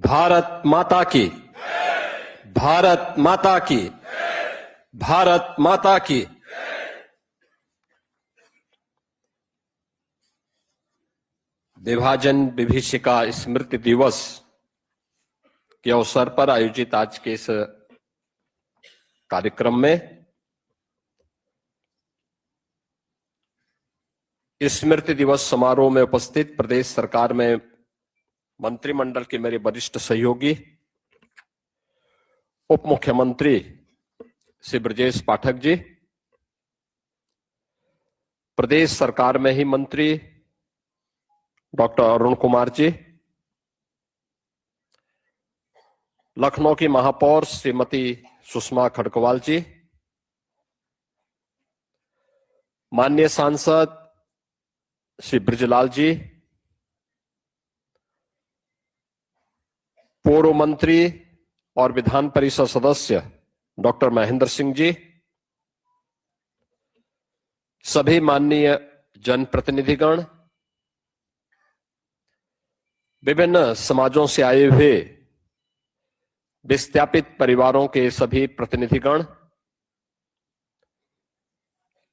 भारत माता की, भारत माता की, भारत माता की। विभाजन विभीषिका स्मृति दिवस के अवसर पर आयोजित आज के इस कार्यक्रम में स्मृति दिवस समारोह में उपस्थित प्रदेश सरकार में मंत्रिमंडल के मेरे वरिष्ठ सहयोगी उप मुख्यमंत्री श्री ब्रजेश पाठक जी, प्रदेश सरकार में ही मंत्री डॉक्टर अरुण कुमार जी, लखनऊ की महापौर श्रीमती सुषमा खड़गवाल जी, माननीय सांसद श्री बृजलाल जी, पूर्व मंत्री और विधान परिषद सदस्य डॉक्टर महेंद्र सिंह जी, सभी माननीय जनप्रतिनिधिगण, विभिन्न समाजों से आए हुए विस्थापित परिवारों के सभी प्रतिनिधिगण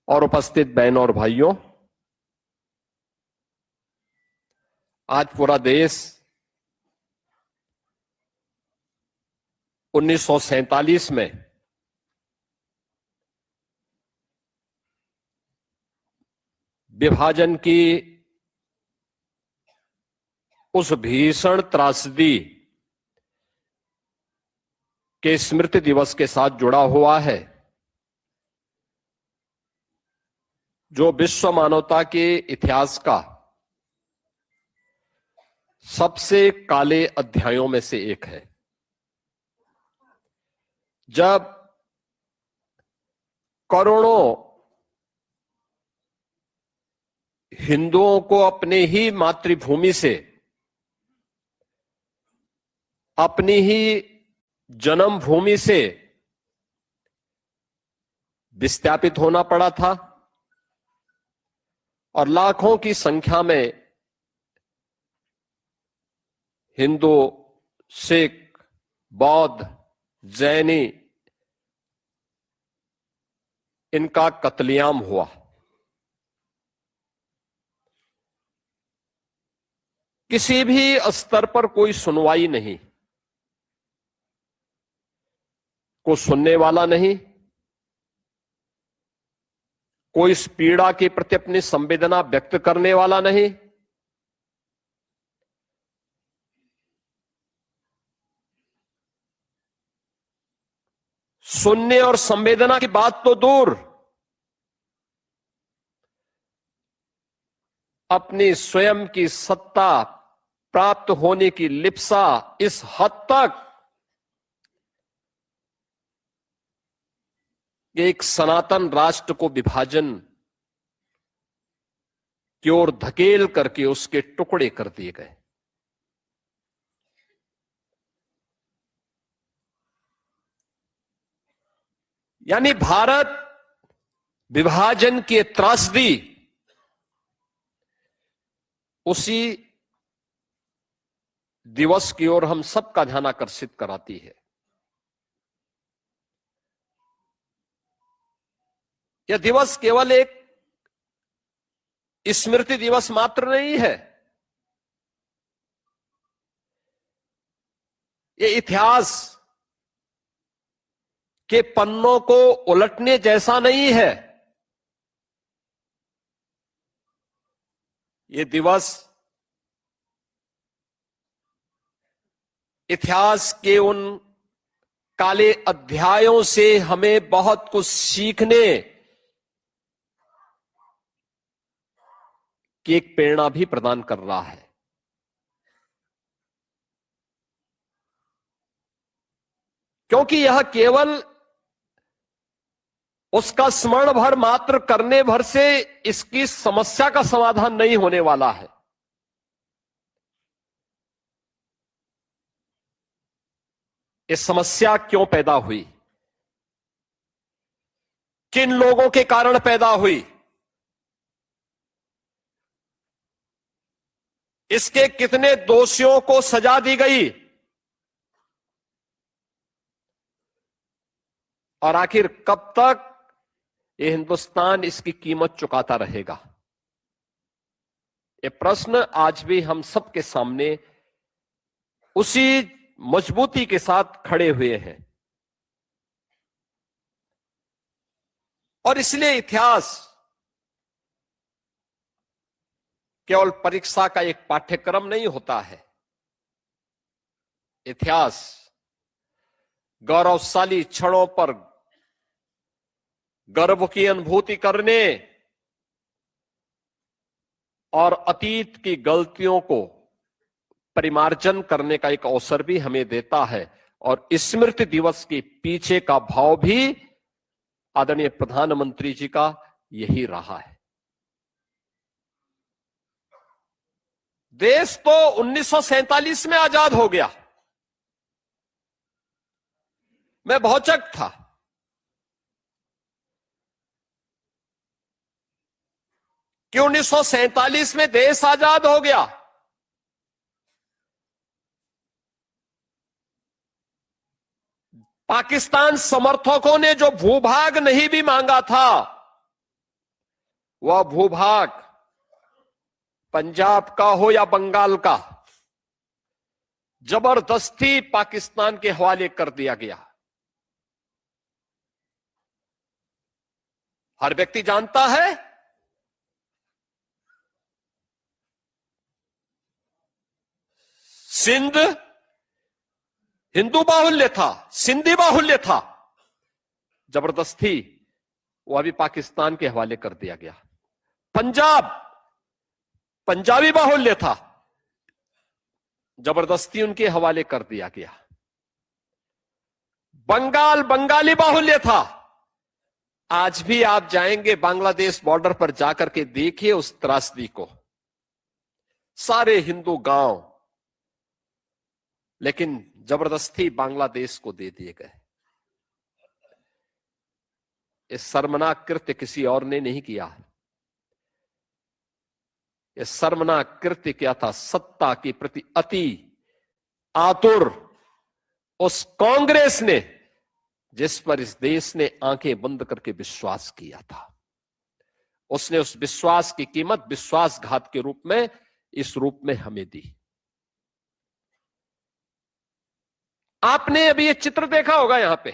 और उपस्थित बहनों और भाइयों, आज पूरा देश 1947 में विभाजन की उस भीषण त्रासदी के स्मृति दिवस के साथ जुड़ा हुआ है, जो विश्व मानवता के इतिहास का सबसे काले अध्यायों में से एक है। जब करोड़ों हिंदुओं को अपने ही मातृभूमि से, अपनी ही जन्मभूमि से विस्थापित होना पड़ा था और लाखों की संख्या में हिंदू, सिख, बौद्ध, जैनी इनका कत्लेआम हुआ। किसी भी स्तर पर कोई सुनवाई नहीं, कोई सुनने वाला नहीं, कोई इस पीड़ा के प्रति अपनी संवेदना व्यक्त करने वाला नहीं। सुनने और संवेदना की बात तो दूर, अपनी स्वयं की सत्ता प्राप्त होने की लिप्सा इस हद तक कि एक सनातन राष्ट्र को विभाजन की ओर धकेल करके उसके टुकड़े कर दिए गए। यानी भारत विभाजन की त्रासदी उसी दिवस की ओर हम सबका ध्यान आकर्षित कराती है। यह दिवस केवल एक स्मृति दिवस मात्र नहीं है, यह इतिहास के पन्नों को उलटने जैसा नहीं है। यह दिवस इतिहास के उन काले अध्यायों से हमें बहुत कुछ सीखने की एक प्रेरणा भी प्रदान कर रहा है। क्योंकि यह केवल उसका स्मरण भर मात्र करने भर से इसकी समस्या का समाधान नहीं होने वाला है। ये समस्या क्यों पैदा हुई, किन लोगों के कारण पैदा हुई, इसके कितने दोषियों को सजा दी गई, और आखिर कब तक ये हिंदुस्तान इसकी कीमत चुकाता रहेगा? ये प्रश्न आज भी हम सबके सामने उसी मजबूती के साथ खड़े हुए हैं। और इसलिए इतिहास केवल परीक्षा का एक पाठ्यक्रम नहीं होता है। इतिहास गौरवशाली क्षणों पर गर्व की अनुभूति करने और अतीत की गलतियों को परिमार्जन करने का एक अवसर भी हमें देता है। और स्मृति दिवस के पीछे का भाव भी आदरणीय प्रधानमंत्री जी का यही रहा है। देश तो 1947 में आजाद हो गया। मैं भौचक था। कि 1947 में देश आजाद हो गया। पाकिस्तान समर्थकों ने जो भूभाग नहीं भी मांगा था, वह भूभाग पंजाब का हो या बंगाल का, जबरदस्ती पाकिस्तान के हवाले कर दिया गया। हर व्यक्ति जानता है सिंध हिंदू बाहुल्य था, सिंधी बाहुल्य था, जबरदस्ती वो अभी पाकिस्तान के हवाले कर दिया गया। पंजाब पंजाबी बाहुल्य था, जबरदस्ती उनके हवाले कर दिया गया। बंगाल बंगाली बाहुल्य था। आज भी आप जाएंगे बांग्लादेश बॉर्डर पर जाकर के देखिए उस त्रासदी को। सारे हिंदू गांव लेकिन जबरदस्ती बांग्लादेश को दे दिए गए। ये शर्मनाक कृत्य किसी और ने नहीं किया। ये शर्मनाक कृत्य क्या था? सत्ता के प्रति अति आतुर उस कांग्रेस ने, जिस पर इस देश ने आंखें बंद करके विश्वास किया था। उसने उस विश्वास की कीमत विश्वासघात के रूप में, इस रूप में हमें दी। आपने अभी ये चित्र देखा होगा यहां पे,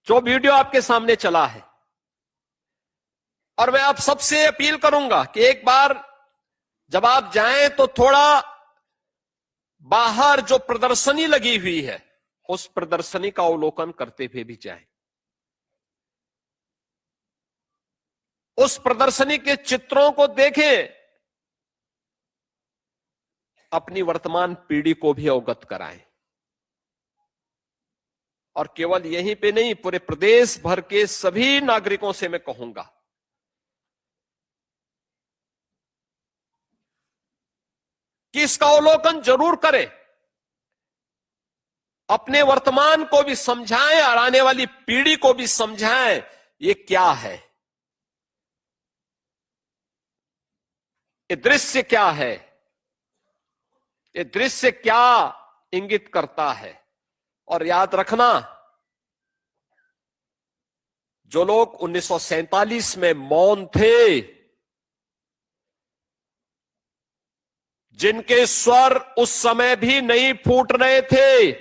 जो वीडियो आपके सामने चला है। और मैं आप सबसे अपील करूंगा कि एक बार जब आप जाएं तो थोड़ा बाहर जो प्रदर्शनी लगी हुई है, उस प्रदर्शनी का अवलोकन करते हुए भी जाएं। उस प्रदर्शनी के चित्रों को देखें, अपनी वर्तमान पीढ़ी को भी अवगत कराएं। और केवल यहीं पे नहीं, पूरे प्रदेश भर के सभी नागरिकों से मैं कहूंगा कि इसका अवलोकन जरूर करें। अपने वर्तमान को भी समझाएं और आने वाली पीढ़ी को भी समझाएं ये क्या है, ये दृश्य क्या है, ये दृश्य क्या इंगित करता है। और याद रखना, जो लोग 1947 में मौन थे, जिनके स्वर उस समय भी नहीं फूट रहे थे,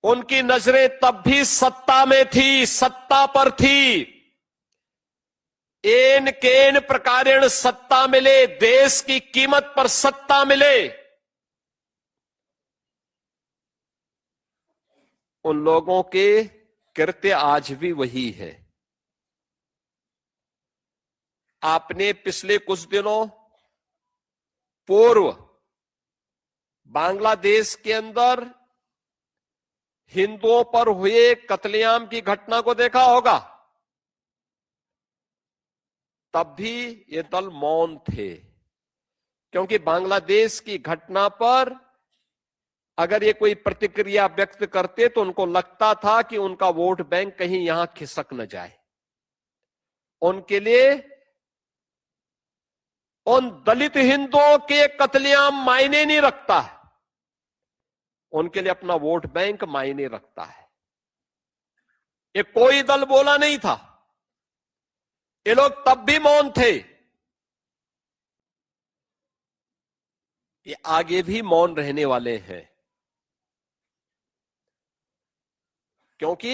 उनकी नजरें तब भी सत्ता में थी, सत्ता पर थी। एन केन प्रकारेण सत्ता मिले, देश की कीमत पर सत्ता मिले, उन लोगों के कृत्य आज भी वही है। आपने पिछले कुछ दिनों पूर्व बांग्लादेश के अंदर हिंदुओं पर हुए कत्लेआम की घटना को देखा होगा। तब भी ये दल मौन थे, क्योंकि बांग्लादेश की घटना पर अगर ये कोई प्रतिक्रिया व्यक्त करते तो उनको लगता था कि उनका वोट बैंक कहीं यहां खिसक न जाए। उनके लिए उन दलित हिंदुओं के कत्लेआम मायने नहीं रखता। उनके लिए अपना वोट बैंक मायने रखता है। ये कोई दल बोला नहीं था, ये लोग तब भी मौन थे, ये आगे भी मौन रहने वाले हैं, क्योंकि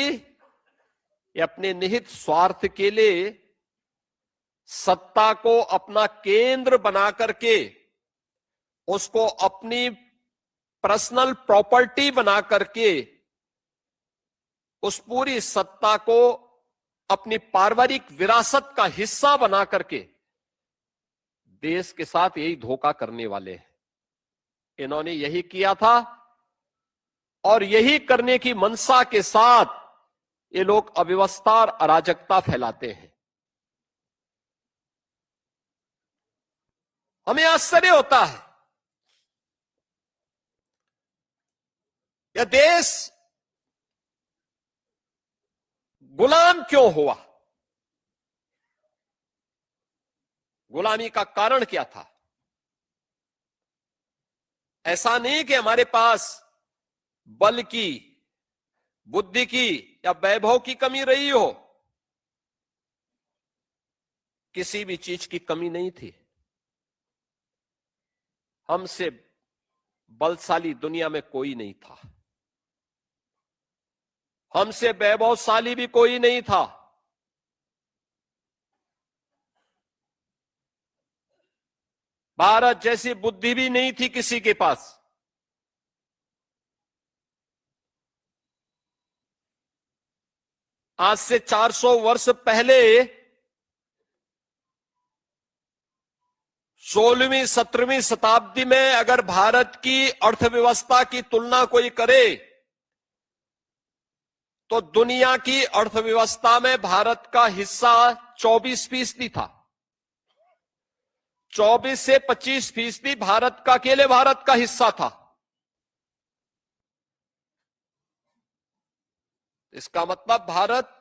ये अपने निहित स्वार्थ के लिए सत्ता को अपना केंद्र बना करके उसको अपनी पर्सनल प्रॉपर्टी बना करके उस पूरी सत्ता को अपनी पारिवारिक विरासत का हिस्सा बना करके देश के साथ यही धोखा करने वाले हैं। इन्होंने यही किया था और यही करने की मंशा के साथ ये लोग अव्यवस्था और अराजकता फैलाते हैं। हमें आश्चर्य होता है, यह देश गुलाम क्यों हुआ? गुलामी का कारण क्या था? ऐसा नहीं कि हमारे पास बल की, बुद्धि की या वैभव की कमी रही हो, किसी भी चीज की कमी नहीं थी। हमसे बलशाली दुनिया में कोई नहीं था, हमसे वैभवशाली भी कोई नहीं था। भारत जैसी बुद्धि भी नहीं थी किसी के पास। आज से 400 वर्ष पहले 16वीं 17वीं शताब्दी में अगर भारत की अर्थव्यवस्था की तुलना कोई करे तो दुनिया की अर्थव्यवस्था में भारत का हिस्सा 24% था। 24 से 25% भारत का, अकेले भारत का हिस्सा था। इसका मतलब भारत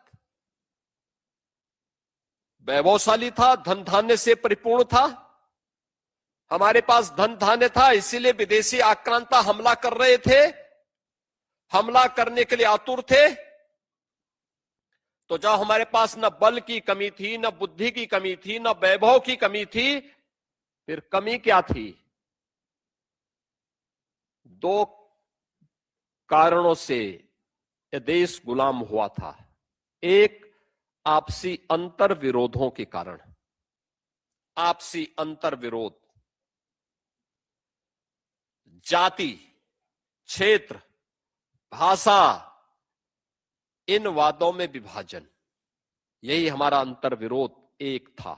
वैभवशाली था, धन धान्य से परिपूर्ण था। हमारे पास धन धान्य था, इसीलिए विदेशी आक्रांता हमला कर रहे थे, हमला करने के लिए आतुर थे। तो जब हमारे पास न बल की कमी थी, न बुद्धि की कमी थी, न वैभव की कमी थी, फिर कमी क्या थी? दो कारणों से यह देश गुलाम हुआ था। एक, आपसी अंतर विरोधों के कारण। आपसी अंतर विरोध, जाति, क्षेत्र, भाषा, इन वादों में विभाजन, यही हमारा अंतर विरोध एक था।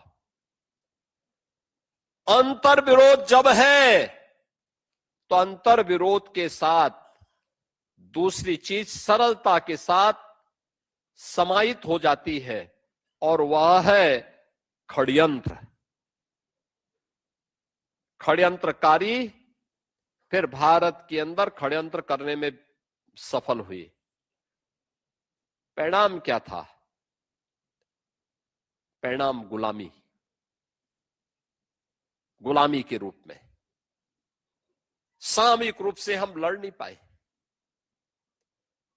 अंतर विरोध जब है तो अंतर विरोध के साथ दूसरी चीज सरलता के साथ समाहित हो जाती है, और वह है षड्यंत्र। षड्यंत्रकारी फिर भारत के अंदर षड्यंत्र करने में सफल हुए। परिणाम क्या था? परिणाम गुलामी, गुलामी के रूप में। सामूहिक रूप से हम लड़ नहीं पाए,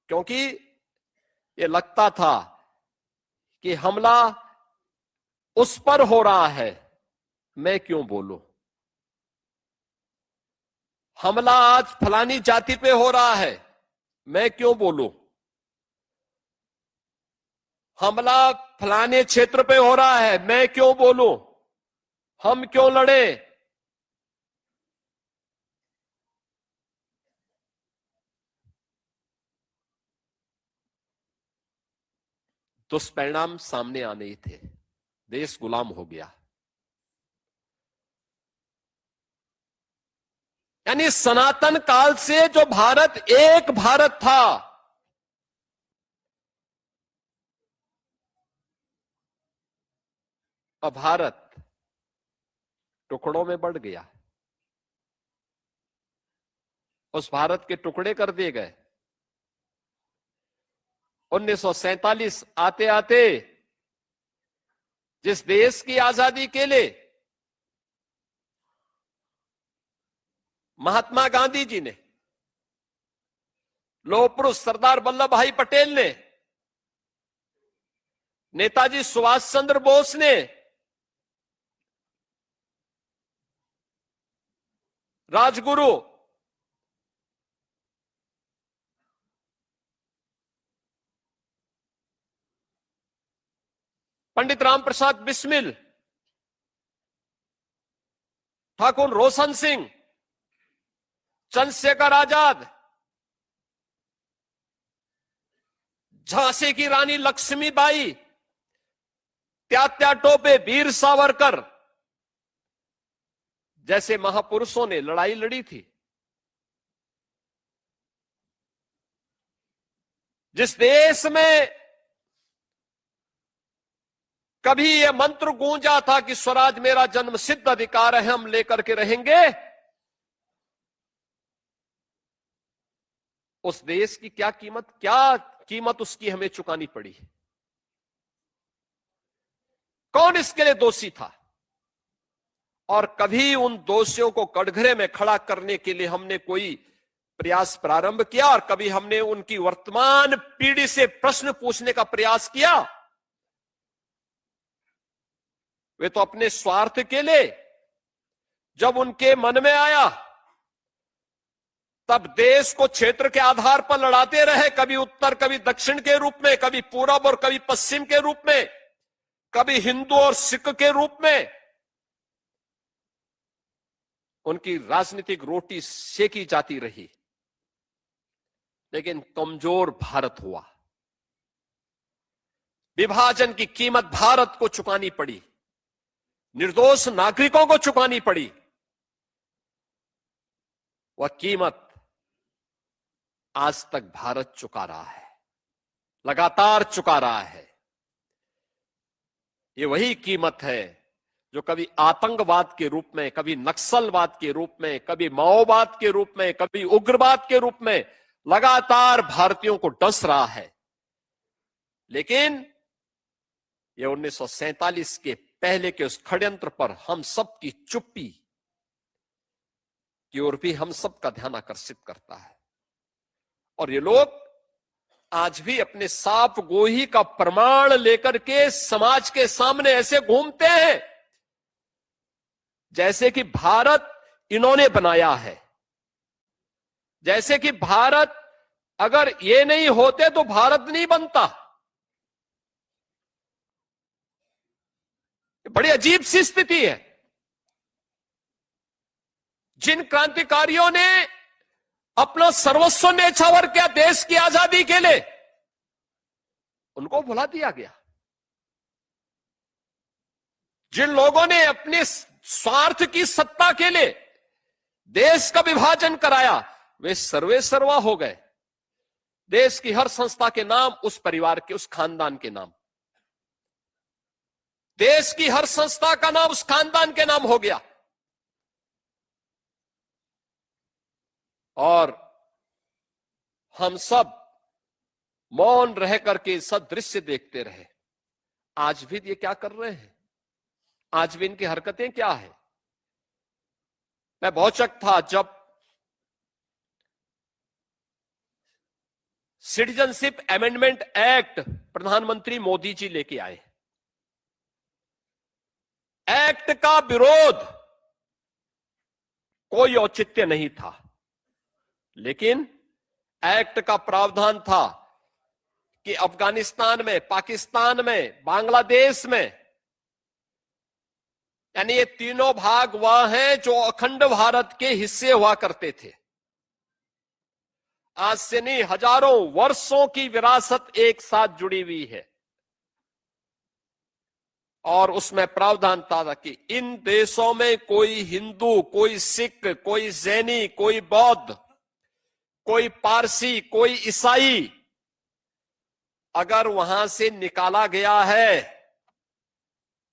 क्योंकि ये लगता था कि हमला उस पर हो रहा है, मैं क्यों बोलूं। हमला आज फलानी जाति पे हो रहा है, मैं क्यों बोलूं। हमला फलाने क्षेत्र पे हो रहा है, मैं क्यों बोलूं, हम क्यों लड़े। दुष्परिणाम सामने आने ही थे, देश गुलाम हो गया। यानी सनातन काल से जो भारत एक भारत था, अब भारत टुकड़ों में बढ़ गया। उस भारत के टुकड़े कर दिए गए। 1947 आते आते जिस देश की आजादी के लिए महात्मा गांधी जी ने लौह पुरुष सरदार वल्लभ भाई पटेल ने, नेताजी सुभाष चंद्र बोस ने, राजगुरु पंडित राम प्रसाद बिस्मिल, ठाकुर रोशन सिंह, चंद्रशेखर आजाद, झांसी की रानी लक्ष्मीबाई, त्यात्या टोपे, वीर सावरकर जैसे महापुरुषों ने लड़ाई लड़ी थी। जिस देश में कभी यह मंत्र गूंजा था कि स्वराज मेरा जन्म सिद्ध अधिकार है, हम लेकर के रहेंगे, उस देश की क्या कीमत उसकी हमें चुकानी पड़ी। कौन इसके लिए दोषी था? और कभी उन दोषियों को कटघरे में खड़ा करने के लिए हमने कोई प्रयास प्रारंभ किया? और कभी हमने उनकी वर्तमान पीढ़ी से प्रश्न पूछने का प्रयास किया? वे तो अपने स्वार्थ के लिए जब उनके मन में आया तब देश को क्षेत्र के आधार पर लड़ाते रहे, कभी उत्तर कभी दक्षिण के रूप में, कभी पूरब और कभी पश्चिम के रूप में, कभी हिंदू और सिख के रूप में। उनकी राजनीतिक रोटी सेकी जाती रही, लेकिन कमजोर भारत हुआ। विभाजन की कीमत भारत को चुकानी पड़ी, निर्दोष नागरिकों को चुकानी पड़ी। वह कीमत आज तक भारत चुका रहा है, लगातार चुका रहा है। ये वही कीमत है जो कभी आतंकवाद के रूप में, कभी नक्सलवाद के रूप में, कभी माओवाद के रूप में, कभी उग्रवाद के रूप में लगातार भारतीयों को डस रहा है। लेकिन ये 1947 के पहले के उस षड्यंत्र पर हम सब की चुप्पी की ओर भी हम सब का ध्यान आकर्षित करता है। और ये लोग आज भी अपने साफ गोही का प्रमाण लेकर के समाज के सामने ऐसे घूमते हैं जैसे कि भारत इन्होंने बनाया है, जैसे कि भारत अगर ये नहीं होते तो भारत नहीं बनता। बड़ी अजीब सी स्थिति है। जिन क्रांतिकारियों ने अपना सर्वस्व न्यौछावर किया देश की आजादी के लिए, उनको भुला दिया गया। जिन लोगों ने अपने स्वार्थ की सत्ता के लिए देश का विभाजन कराया, वे सर्वे सर्वा हो गए। देश की हर संस्था के नाम उस परिवार के, उस खानदान के नाम, देश की हर संस्था का नाम उस खानदान के नाम हो गया। और हम सब मौन रह करके सब दृश्य देखते रहे। आज भी ये क्या कर रहे हैं? आज भी इनकी हरकतें क्या है? मैं बहुत शक था जब सिटीजनशिप अमेंडमेंट एक्ट प्रधानमंत्री मोदी जी लेके आए। एक्ट का विरोध कोई औचित्य नहीं था, लेकिन एक्ट का प्रावधान था कि अफगानिस्तान में, पाकिस्तान में, बांग्लादेश में, यानी ये तीनों भाग वह हैं जो अखंड भारत के हिस्से हुआ करते थे। आज से नहीं, हजारों वर्षों की विरासत एक साथ जुड़ी हुई है। और उसमें प्रावधान था कि इन देशों में कोई हिंदू, कोई सिख, कोई जैनी, कोई बौद्ध, कोई पारसी, कोई ईसाई अगर वहां से निकाला गया है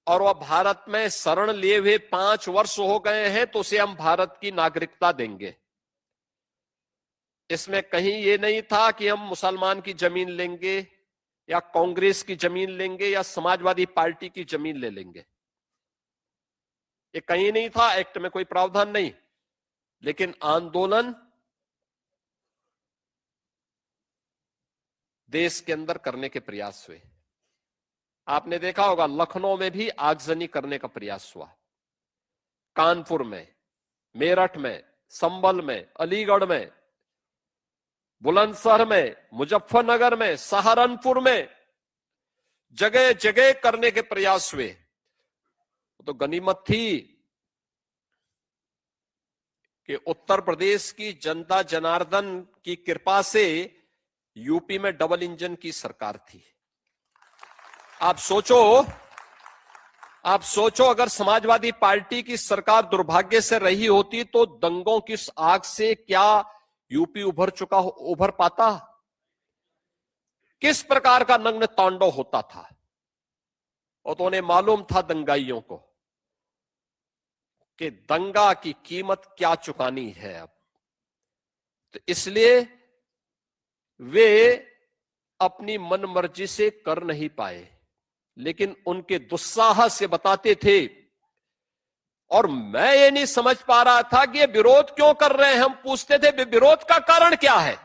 और वह भारत में शरण लिए हुए 5 वर्ष हो गए हैं, तो उसे हम भारत की नागरिकता देंगे। इसमें कहीं ये नहीं था कि हम मुसलमान की जमीन लेंगे या कांग्रेस की जमीन लेंगे या समाजवादी पार्टी की जमीन ले लेंगे। ये कहीं नहीं था, एक्ट में कोई प्रावधान नहीं। लेकिन आंदोलन देश के अंदर करने के प्रयास हुए। आपने देखा होगा लखनऊ में भी आगजनी करने का प्रयास हुआ, कानपुर में, मेरठ में, संभल में, अलीगढ़ में, बुलंदशहर में, मुजफ्फरनगर में, सहारनपुर में, जगह जगह करने के प्रयास हुए। तो गनीमत थी कि उत्तर प्रदेश की जनता जनार्दन की कृपा से यूपी में डबल इंजन की सरकार थी। आप सोचो अगर समाजवादी पार्टी की सरकार दुर्भाग्य से रही होती तो दंगों की आग से क्या यूपी उभर पाता? किस प्रकार का नग्न तांडव होता था? और तो उन्हें मालूम था दंगाइयों को कि दंगा की कीमत क्या चुकानी है अब। तो इसलिए वे अपनी मनमर्जी से कर नहीं पाए, लेकिन उनके दुस्साहस से बताते थे। और मैं ये नहीं समझ पा रहा था कि ये विरोध क्यों कर रहे हैं। हम पूछते थे विरोध का कारण क्या है।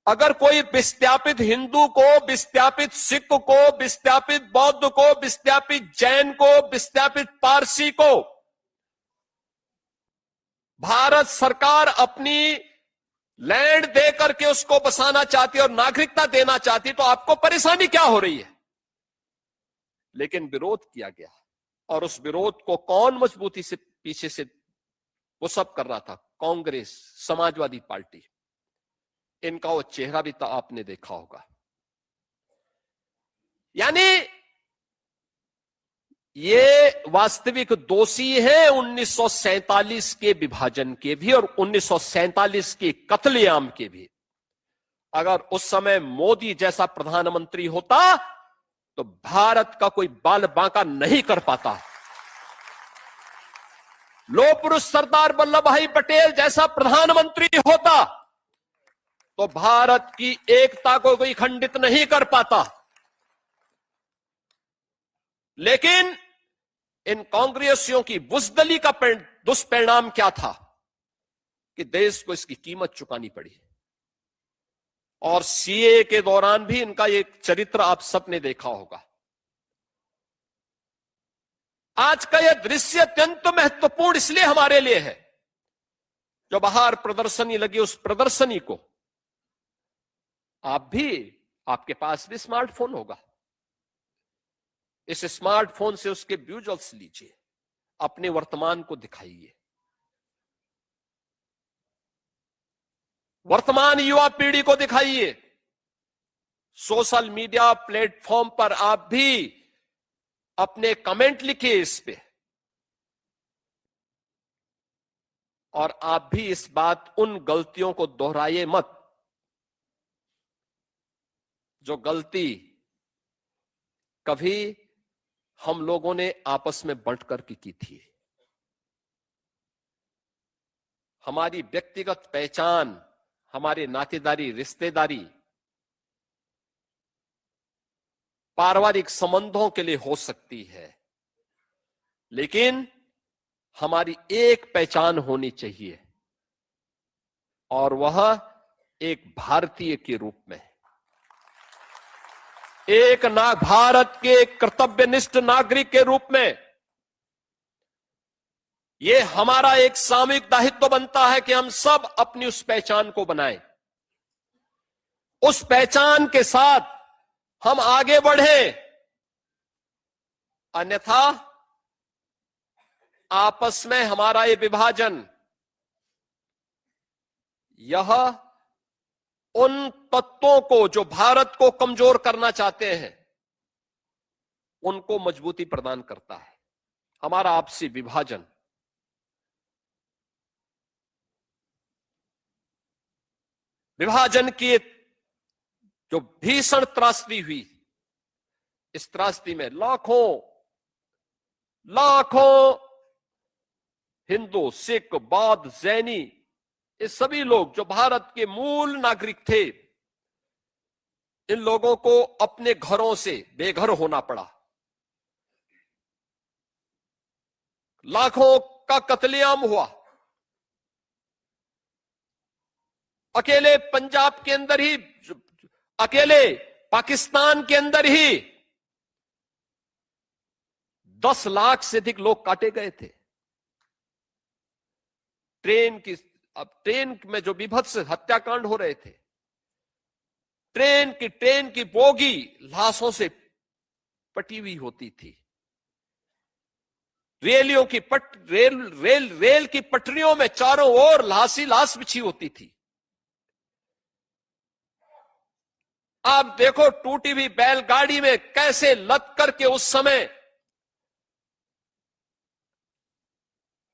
अगर कोई विस्थापित हिंदू को, विस्थापित सिख को, विस्थापित बौद्ध को, विस्थापित जैन को, विस्थापित पारसी को भारत सरकार अपनी लैंड दे करके उसको बसाना चाहती और नागरिकता देना चाहती, तो आपको परेशानी क्या हो रही है? लेकिन विरोध किया गया, और उस विरोध को कौन मजबूती से पीछे से पुशअप कर रहा था? कांग्रेस, समाजवादी पार्टी। इनका वो चेहरा भी तो आपने देखा होगा। यानी ये वास्तविक दोषी हैं 1947 के विभाजन के भी और 1947 के कत्लेआम के भी। अगर उस समय मोदी जैसा प्रधानमंत्री होता तो भारत का कोई बाल बांका नहीं कर पाता। लौह पुरुष सरदार वल्लभ भाई पटेल जैसा प्रधानमंत्री होता तो भारत की एकता को कोई खंडित नहीं कर पाता। लेकिन इन कांग्रेसियों की बुजदली का दुष्परिणाम क्या था कि देश को इसकी कीमत चुकानी पड़ी। और सीए के दौरान भी इनका एक चरित्र आप सबने देखा होगा। आज का यह दृश्य अत्यंत महत्वपूर्ण इसलिए हमारे लिए है, जो बाहर प्रदर्शनी लगी उस प्रदर्शनी को आपके पास भी स्मार्टफोन होगा। इस स्मार्टफोन से उसके विजुअल्स लीजिए, अपने वर्तमान को दिखाइए। वर्तमान युवा पीढ़ी को दिखाइए। सोशल मीडिया प्लेटफॉर्म पर आप भी अपने कमेंट लिखिए इस पे, और आप भी इस बात उन गलतियों को दोहराइए मत जो गलती कभी हम लोगों ने आपस में बांट कर की थी। हमारी व्यक्तिगत पहचान, हमारे नातेदारी, रिश्तेदारी, पारिवारिक संबंधों के लिए हो सकती है, लेकिन हमारी एक पहचान होनी चाहिए, और वह एक भारतीय के रूप में, एक भारत के कर्तव्यनिष्ठ नागरिक के रूप में। यह हमारा एक सामूहिक दायित्व बनता है कि हम सब अपनी उस पहचान को बनाएं, उस पहचान के साथ हम आगे बढ़े। अन्यथा आपस में हमारा ये विभाजन, यह उन तत्वों को जो भारत को कमजोर करना चाहते हैं उनको मजबूती प्रदान करता है। हमारा आपसी विभाजन की जो भीषण त्रासदी हुई, इस त्रासदी में लाखों हिंदू, सिख, बौद्ध, जैनी, ये सभी लोग जो भारत के मूल नागरिक थे, इन लोगों को अपने घरों से बेघर होना पड़ा। लाखों का कत्लेआम हुआ। अकेले पंजाब के अंदर ही अकेले पाकिस्तान के अंदर ही 10 लाख से अधिक लोग काटे गए थे। ट्रेन में जो विभत्स हत्याकांड हो रहे थे, ट्रेन की बोगी लाशों से पटी हुई होती थी। रेल की पटरियों में चारों ओर लाश बिछी होती थी। आप देखो टूटी हुई बैलगाड़ी में कैसे लद करके उस समय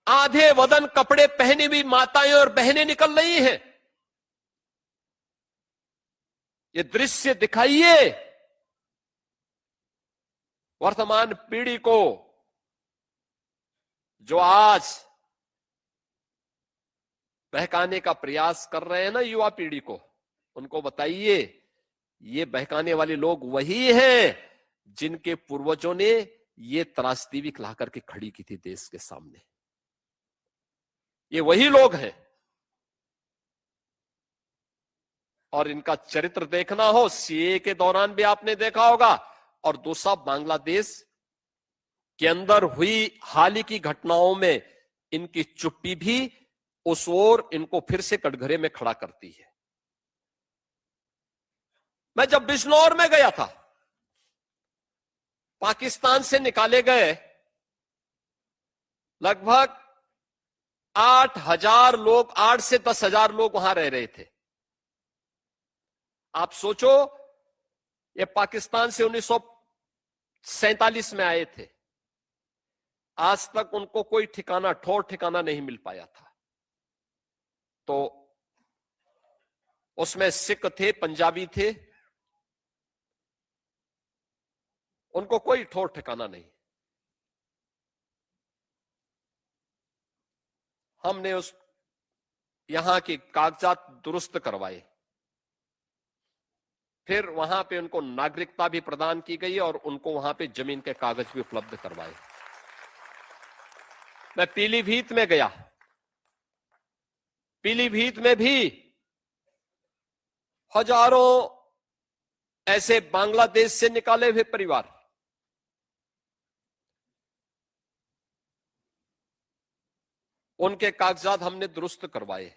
आधे वदन कपड़े पहनी हुई माताएं और बहनें निकल रही हैं। ये दृश्य दिखाइए वर्तमान पीढ़ी को, जो आज बहकाने का प्रयास कर रहे हैं ना युवा पीढ़ी को, उनको बताइए ये बहकाने वाले लोग वही हैं जिनके पूर्वजों ने ये त्रासदी भी ला करके खड़ी की थी देश के सामने। ये वही लोग हैं। और इनका चरित्र देखना हो, सीए के दौरान भी आपने देखा होगा, और दूसरा बांग्लादेश के अंदर हुई हाल ही की घटनाओं में इनकी चुप्पी भी उस ओर इनको फिर से कटघरे में खड़ा करती है। मैं जब बिजनौर में गया था, पाकिस्तान से निकाले गए लगभग 8,000 लोग, 8 से 10,000 लोग वहां रह रहे थे। आप सोचो, ये पाकिस्तान से 1947 में आए थे, आज तक उनको कोई ठिकाना, ठौर ठिकाना नहीं मिल पाया था। तो उसमें सिख थे, पंजाबी थे, उनको कोई ठौर ठिकाना नहीं। हमने यहां के कागजात दुरुस्त करवाए, फिर वहां पे उनको नागरिकता भी प्रदान की गई और उनको वहां पे जमीन के कागज भी उपलब्ध करवाए। मैं पीलीभीत में गया, पीलीभीत में भी हजारों ऐसे बांग्लादेश से निकाले हुए परिवार, उनके कागजात हमने दुरुस्त करवाए,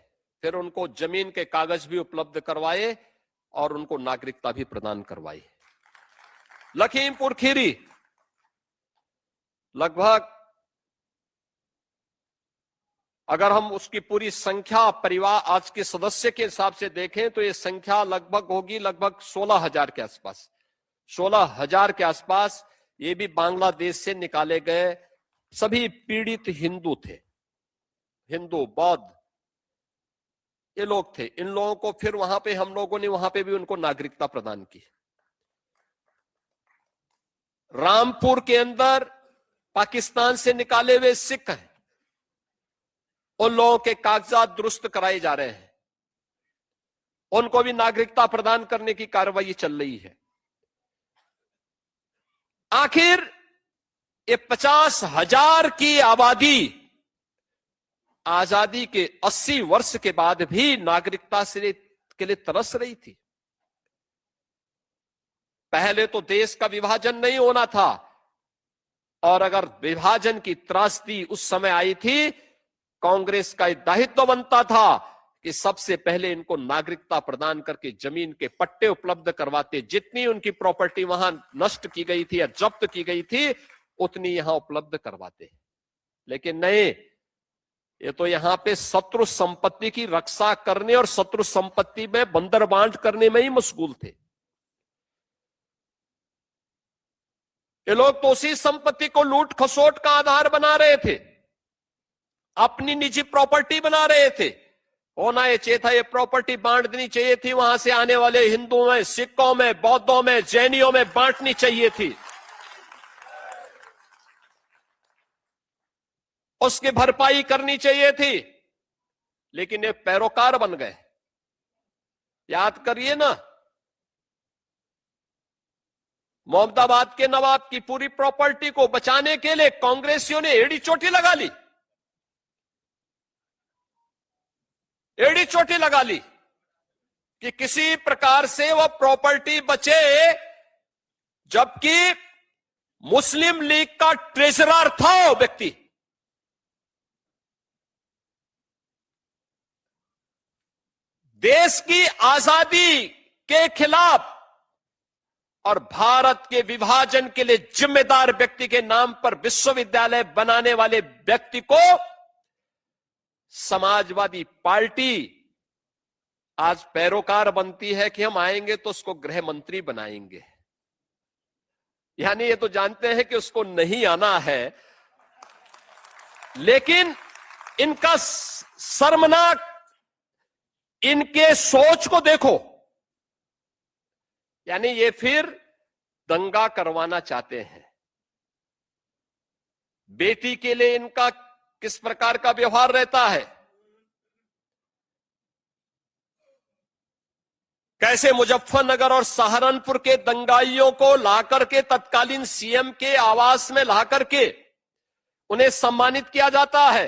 फिर उनको जमीन के कागज भी उपलब्ध करवाए और उनको नागरिकता भी प्रदान करवाई। लखीमपुर खीरी लगभग, अगर हम उसकी पूरी संख्या परिवार आज के सदस्य के हिसाब से देखें तो ये संख्या लगभग होगी लगभग 16,000 के आसपास। 16,000 के आसपास ये भी बांग्लादेश से निकाले गए सभी पीड़ित हिंदू थे, हिंदू बौद्ध ये लोग थे। इन लोगों को फिर वहां पे हम लोगों ने वहां पे भी उनको नागरिकता प्रदान की। रामपुर के अंदर पाकिस्तान से निकाले हुए सिख हैं, उन लोगों के कागजात दुरुस्त कराए जा रहे हैं, उनको भी नागरिकता प्रदान करने की कार्रवाई चल रही है। आखिर ये 50,000 की आबादी आजादी के 80 वर्ष के बाद भी नागरिकता के लिए तरस रही थी। पहले तो देश का विभाजन नहीं होना था, और अगर विभाजन की त्रासदी उस समय आई थी, कांग्रेस का दायित्व बनता था कि सबसे पहले इनको नागरिकता प्रदान करके जमीन के पट्टे उपलब्ध करवाते। जितनी उनकी प्रॉपर्टी वहां नष्ट की गई थी या जब्त की गई थी उतनी यहां उपलब्ध करवाते। लेकिन नहीं, ये तो यहां पे शत्रु संपत्ति की रक्षा करने और शत्रु संपत्ति में बंदर बांट करने में ही मशगूल थे। ये लोग तो उसी संपत्ति को लूट खसोट का आधार बना रहे थे, अपनी निजी प्रॉपर्टी बना रहे थे। होना ये चाहिए था, ये प्रॉपर्टी बांट देनी चाहिए थी, वहां से आने वाले हिंदुओं में, सिखों में, बौद्धों में, जैनियों में बांटनी चाहिए थी, उसकी भरपाई करनी चाहिए थी। लेकिन ये पैरोकार बन गए। याद करिए ना, मोहम्मदाबाद के नवाब की पूरी प्रॉपर्टी को बचाने के लिए कांग्रेसियों ने एड़ी चोटी लगा ली, एड़ी चोटी लगा ली कि किसी प्रकार से वह प्रॉपर्टी बचे, जबकि मुस्लिम लीग का ट्रेजरर था वो व्यक्ति। देश की आजादी के खिलाफ और भारत के विभाजन के लिए जिम्मेदार व्यक्ति के नाम पर विश्वविद्यालय बनाने वाले व्यक्ति को समाजवादी पार्टी आज पैरोकार बनती है कि हम आएंगे तो उसको गृह मंत्री बनाएंगे। यानी ये तो जानते हैं कि उसको नहीं आना है, लेकिन इनका शर्मनाक, इनके सोच को देखो। यानी ये फिर दंगा करवाना चाहते हैं। बेटी के लिए इनका किस प्रकार का व्यवहार रहता है, कैसे मुजफ्फरनगर और सहारनपुर के दंगाइयों को लाकर के तत्कालीन सीएम के आवास में लाकर के उन्हें सम्मानित किया जाता है,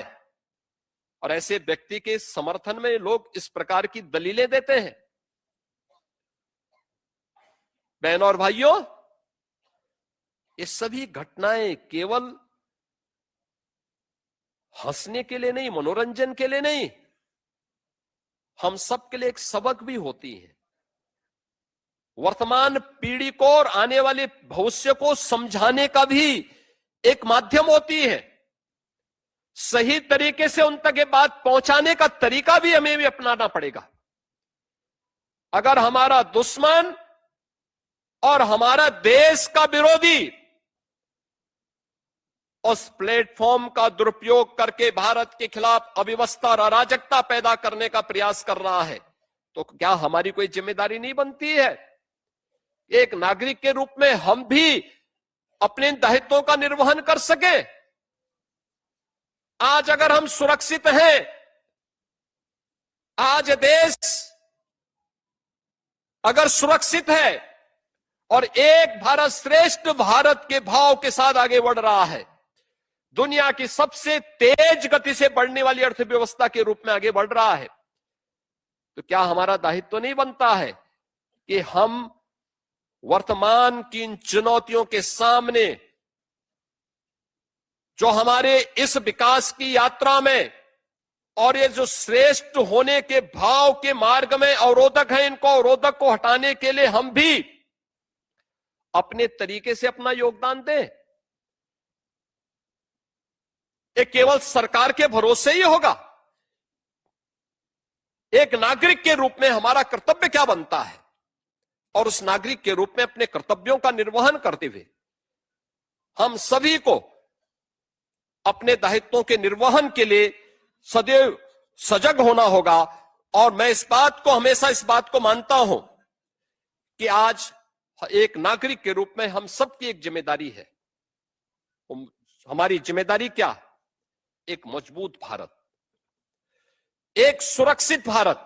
और ऐसे व्यक्ति के समर्थन में लोग इस प्रकार की दलीलें देते हैं। बहनों और भाइयों, ये सभी घटनाएं केवल हंसने के लिए नहीं, मनोरंजन के लिए नहीं, हम सब के लिए एक सबक भी होती है। वर्तमान पीढ़ी को और आने वाले भविष्य को समझाने का भी एक माध्यम होती है। सही तरीके से उन तक ये बात पहुंचाने का तरीका भी हमें भी अपनाना पड़ेगा। अगर हमारा दुश्मन और हमारा देश का विरोधी उस प्लेटफॉर्म का दुरुपयोग करके भारत के खिलाफ अव्यवस्था और अराजकता पैदा करने का प्रयास कर रहा है, तो क्या हमारी कोई जिम्मेदारी नहीं बनती है? एक नागरिक के रूप में हम भी अपने दायित्वों का निर्वहन कर सके। आज अगर हम सुरक्षित हैं, आज देश अगर सुरक्षित है और एक भारत श्रेष्ठ भारत के भाव के साथ आगे बढ़ रहा है, दुनिया की सबसे तेज गति से बढ़ने वाली अर्थव्यवस्था के रूप में आगे बढ़ रहा है, तो क्या हमारा दायित्व तो नहीं बनता है कि हम वर्तमान की इन चुनौतियों के सामने, जो हमारे इस विकास की यात्रा में और ये जो श्रेष्ठ होने के भाव के मार्ग में अवरोधक हैं, इनको अवरोधक को हटाने के लिए हम भी अपने तरीके से अपना योगदान दें। ये केवल सरकार के भरोसे ही होगा। एक नागरिक के रूप में हमारा कर्तव्य क्या बनता है, और उस नागरिक के रूप में अपने कर्तव्यों का निर्वहन करते हुए हम सभी को अपने दायित्वों के निर्वहन के लिए सदैव सजग होना होगा। और मैं हमेशा इस बात को मानता हूं कि आज एक नागरिक के रूप में हम सबकी एक जिम्मेदारी है। हमारी जिम्मेदारी क्या? एक मजबूत भारत, एक सुरक्षित भारत,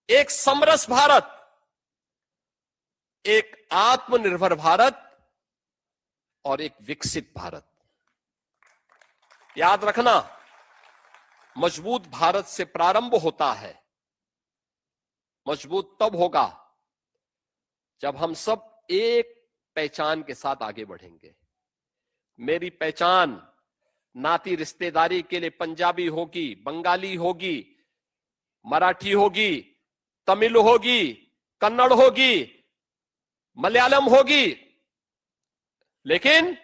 एक समरस भारत, एक आत्मनिर्भर भारत और एक विकसित भारत। याद रखना, मजबूत भारत से प्रारंभ होता है। मजबूत तब होगा जब हम सब एक पहचान के साथ आगे बढ़ेंगे। मेरी पहचान नाती रिश्तेदारी के लिए पंजाबी होगी, बंगाली होगी, मराठी होगी, तमिल होगी, कन्नड़ होगी, मलयालम होगी, लेकिन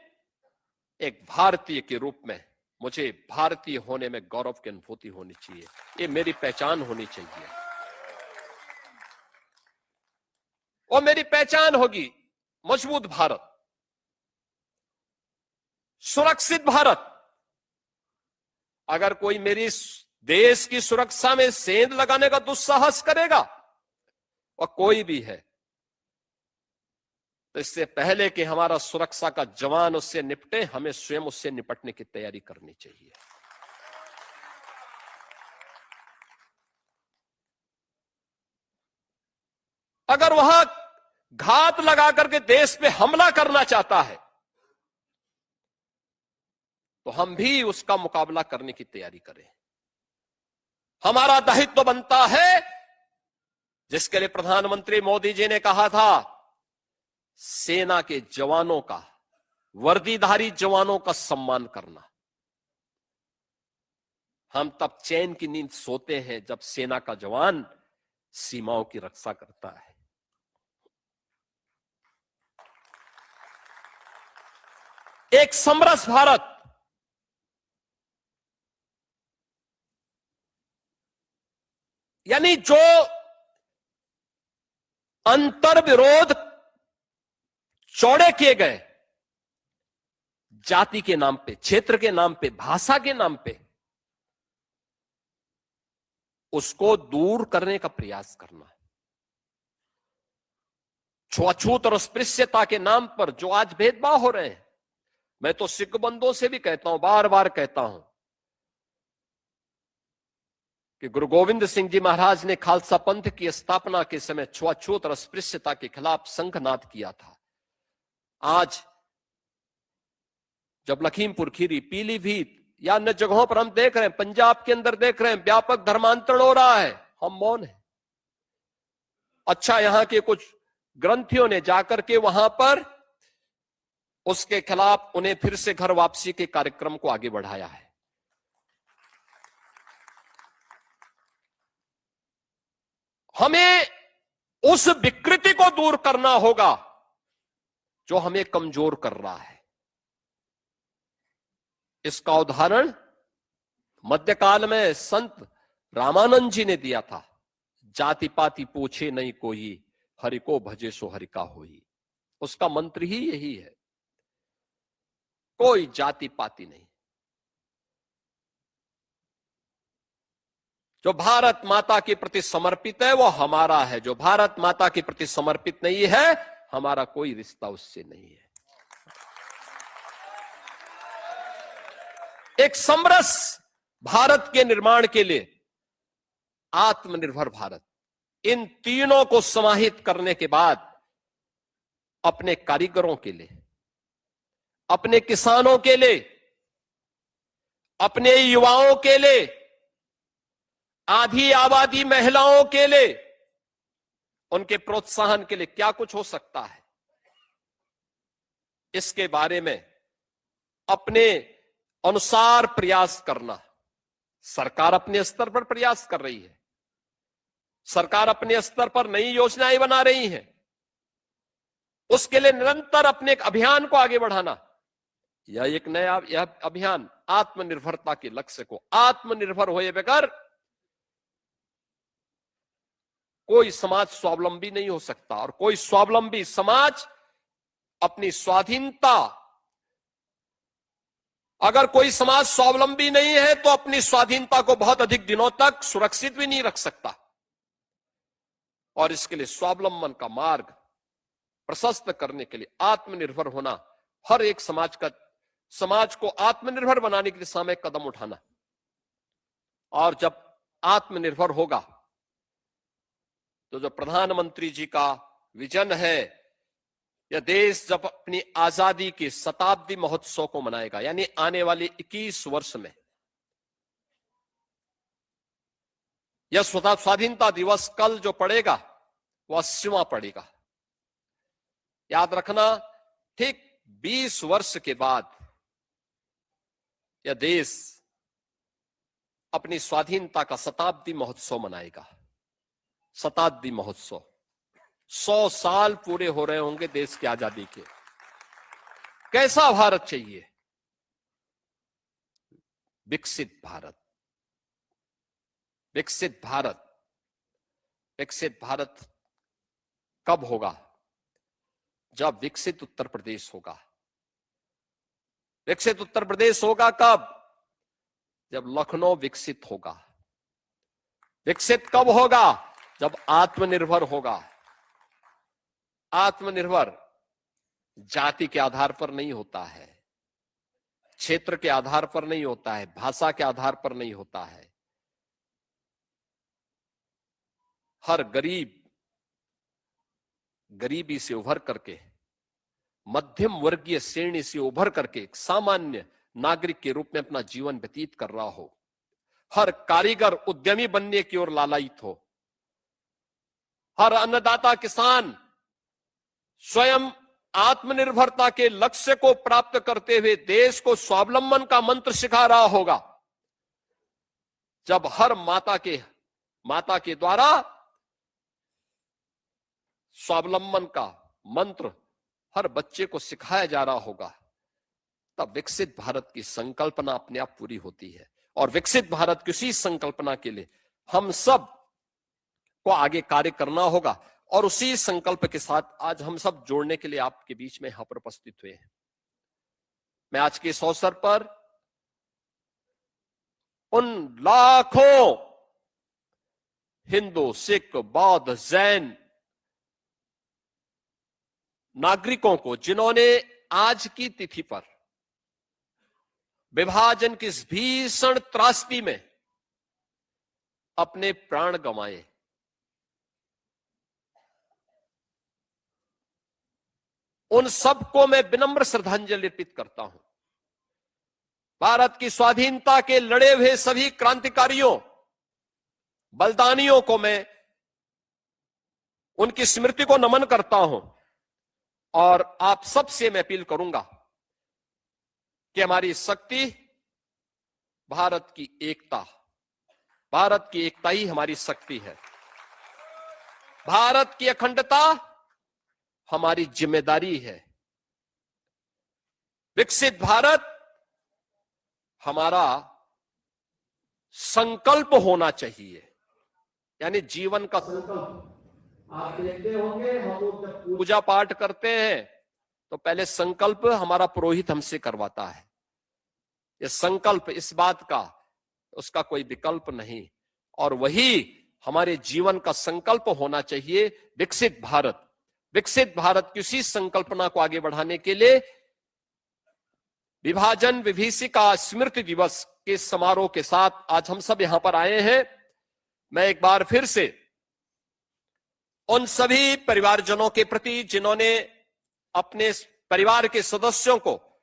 एक भारतीय के रूप में मुझे भारतीय होने में गौरव की अनुभूति होनी चाहिए। ये मेरी पहचान होनी चाहिए, और मेरी पहचान होगी मजबूत भारत, सुरक्षित भारत। अगर कोई मेरी देश की सुरक्षा में सेंध लगाने का दुस्साहस करेगा, और कोई भी है, तो इससे पहले कि हमारा सुरक्षा का जवान उससे निपटे, हमें स्वयं उससे निपटने की तैयारी करनी चाहिए। अगर वह घात लगा करके देश पे हमला करना चाहता है, तो हम भी उसका मुकाबला करने की तैयारी करें। हमारा दायित्व बनता है जिसके लिए प्रधानमंत्री मोदी जी ने कहा था सेना के जवानों का, वर्दीधारी जवानों का सम्मान करना। हम तब चैन की नींद सोते हैं जब सेना का जवान सीमाओं की रक्षा करता है। एक समरस भारत, यानी जो अंतर विरोध चौड़े किए गए जाति के नाम पे, क्षेत्र के नाम पे, भाषा के नाम पे, उसको दूर करने का प्रयास करना। छुआछूत और अस्पृश्यता के नाम पर जो आज भेदभाव हो रहे हैं, मैं तो सिख बंधुओं से भी कहता हूं, बार बार कहता हूं कि गुरु गोविंद सिंह जी महाराज ने खालसा पंथ की स्थापना के समय छुआछूत और अस्पृश्यता के खिलाफ शंखनाद किया था। आज जब लखीमपुर खीरी, पीलीभीत या अन्य जगहों पर हम देख रहे हैं, पंजाब के अंदर देख रहे हैं, व्यापक धर्मांतरण हो रहा है, हम मौन हैं। अच्छा, यहां के कुछ ग्रंथियों ने जाकर के वहां पर उसके खिलाफ उन्हें फिर से घर वापसी के कार्यक्रम को आगे बढ़ाया है। हमें उस विकृति को दूर करना होगा जो हमें कमजोर कर रहा है। इसका उदाहरण मध्यकाल में संत रामानंद जी ने दिया था। जाति पाति पूछे नहीं कोई, हरि को भजे सो हरि का होई। उसका मंत्र ही यही है, कोई जाति पाति नहीं। जो भारत माता के प्रति समर्पित है वो हमारा है, जो भारत माता के प्रति समर्पित नहीं है हमारा कोई रिश्ता उससे नहीं है। एक समरस भारत के निर्माण के लिए आत्मनिर्भर भारत, इन तीनों को समाहित करने के बाद अपने कारीगरों के लिए, अपने किसानों के लिए, अपने युवाओं के लिए, आधी आबादी महिलाओं के लिए, उनके प्रोत्साहन के लिए क्या कुछ हो सकता है, इसके बारे में अपने अनुसार प्रयास करना। सरकार अपने स्तर पर प्रयास कर रही है, सरकार अपने स्तर पर नई योजनाएं बना रही है, उसके लिए निरंतर अपने एक अभियान को आगे बढ़ाना। यह एक नया अभियान आत्मनिर्भरता के लक्ष्य को, आत्मनिर्भर होए बगैर कोई समाज स्वावलंबी नहीं हो सकता, और कोई स्वावलंबी समाज अपनी स्वाधीनता, अगर कोई समाज स्वावलंबी नहीं है तो अपनी स्वाधीनता को बहुत अधिक दिनों तक सुरक्षित भी नहीं रख सकता। और इसके लिए स्वावलंबन का मार्ग प्रशस्त करने के लिए आत्मनिर्भर होना, हर एक समाज को आत्मनिर्भर बनाने के लिए सामूहिक कदम उठाना। और जब आत्मनिर्भर होगा तो जो प्रधानमंत्री जी का विजन है, यह देश जब अपनी आजादी के शताब्दी महोत्सव को मनाएगा, यानी आने वाले 21 वर्ष में यह स्वाधीनता दिवस कल जो पड़ेगा वह 80वां पड़ेगा। याद रखना, ठीक 20 वर्ष के बाद यह देश अपनी स्वाधीनता का शताब्दी महोत्सव मनाएगा। शताब्दी महोत्सव, 100 साल पूरे हो रहे होंगे देश की आजादी के। कैसा भारत चाहिए? विकसित भारत। विकसित भारत, विकसित भारत कब होगा? जब विकसित उत्तर प्रदेश होगा। विकसित उत्तर प्रदेश होगा कब? जब लखनऊ विकसित होगा। विकसित कब होगा? जब आत्मनिर्भर होगा। आत्मनिर्भर जाति के आधार पर नहीं होता है, क्षेत्र के आधार पर नहीं होता है, भाषा के आधार पर नहीं होता है। हर गरीब गरीबी से उभर करके, मध्यम वर्गीय श्रेणी से उभर करके एक सामान्य नागरिक के रूप में अपना जीवन व्यतीत कर रहा हो। हर कारीगर उद्यमी बनने की ओर लालायित हो। हर अन्नदाता किसान स्वयं आत्मनिर्भरता के लक्ष्य को प्राप्त करते हुए देश को स्वावलंबन का मंत्र सिखा रहा होगा। जब हर माता के द्वारा स्वावलंबन का मंत्र हर बच्चे को सिखाया जा रहा होगा, तब विकसित भारत की संकल्पना अपने आप पूरी होती है। और विकसित भारत की उसी संकल्पना के लिए हम सब को आगे कार्य करना होगा। और उसी संकल्प के साथ आज हम सब जोड़ने के लिए आपके बीच में यहां पर उपस्थित हुए हैं। मैं आज के इस अवसर पर उन लाखों हिंदू, सिख, बौद्ध, जैन नागरिकों को जिन्होंने आज की तिथि पर विभाजन की इस भीषण त्रासदी में अपने प्राण गंवाए, उन सबको मैं विनम्र श्रद्धांजलि अर्पित करता हूं। भारत की स्वाधीनता के लड़े हुए सभी क्रांतिकारियों, बलिदानियों को मैं उनकी स्मृति को नमन करता हूं। और आप सबसे मैं अपील करूंगा कि हमारी शक्ति भारत की एकता ही हमारी शक्ति है। भारत की अखंडता हमारी जिम्मेदारी है। विकसित भारत हमारा संकल्प होना चाहिए, यानी जीवन का संकल्प। आप देखते होंगे हम लोग जब पूजा पाठ करते हैं तो पहले संकल्प हमारा पुरोहित हमसे करवाता है। ये संकल्प इस बात का, उसका कोई विकल्प नहीं। और वही हमारे जीवन का संकल्प होना चाहिए। विकसित भारत की उसी संकल्पना को आगे बढ़ाने के लिए विभाजन विभीषिका स्मृति दिवस के समारोह के साथ आज हम सब यहां पर आए हैं। मैं एक बार फिर से उन सभी परिवारजनों के प्रति जिन्होंने अपने परिवार के सदस्यों को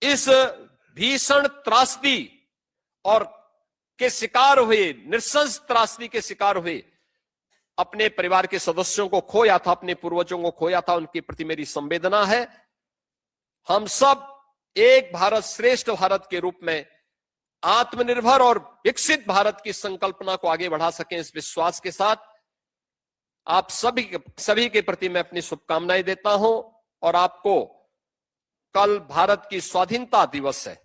इस भीषण त्रासदी और के शिकार हुए, नृशंस त्रासदी के शिकार हुए अपने परिवार के सदस्यों को खोया था, अपने पूर्वजों को खोया था, उनके प्रति मेरी संवेदना है। हम सब एक भारत श्रेष्ठ भारत के रूप में आत्मनिर्भर और विकसित भारत की संकल्पना को आगे बढ़ा सकें, इस विश्वास के साथ आप सभी के प्रति मैं अपनी शुभकामनाएं देता हूं। और आपको कल भारत की स्वाधीनता दिवस है,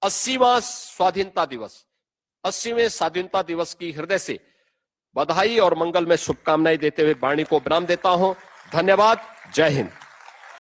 80वां स्वाधीनता दिवस, 80वें स्वाधीनता दिवस की हृदय से बधाई और मंगल में शुभकामनाएं देते हुए वाणी को विराम देता हूं। धन्यवाद। जय हिंद।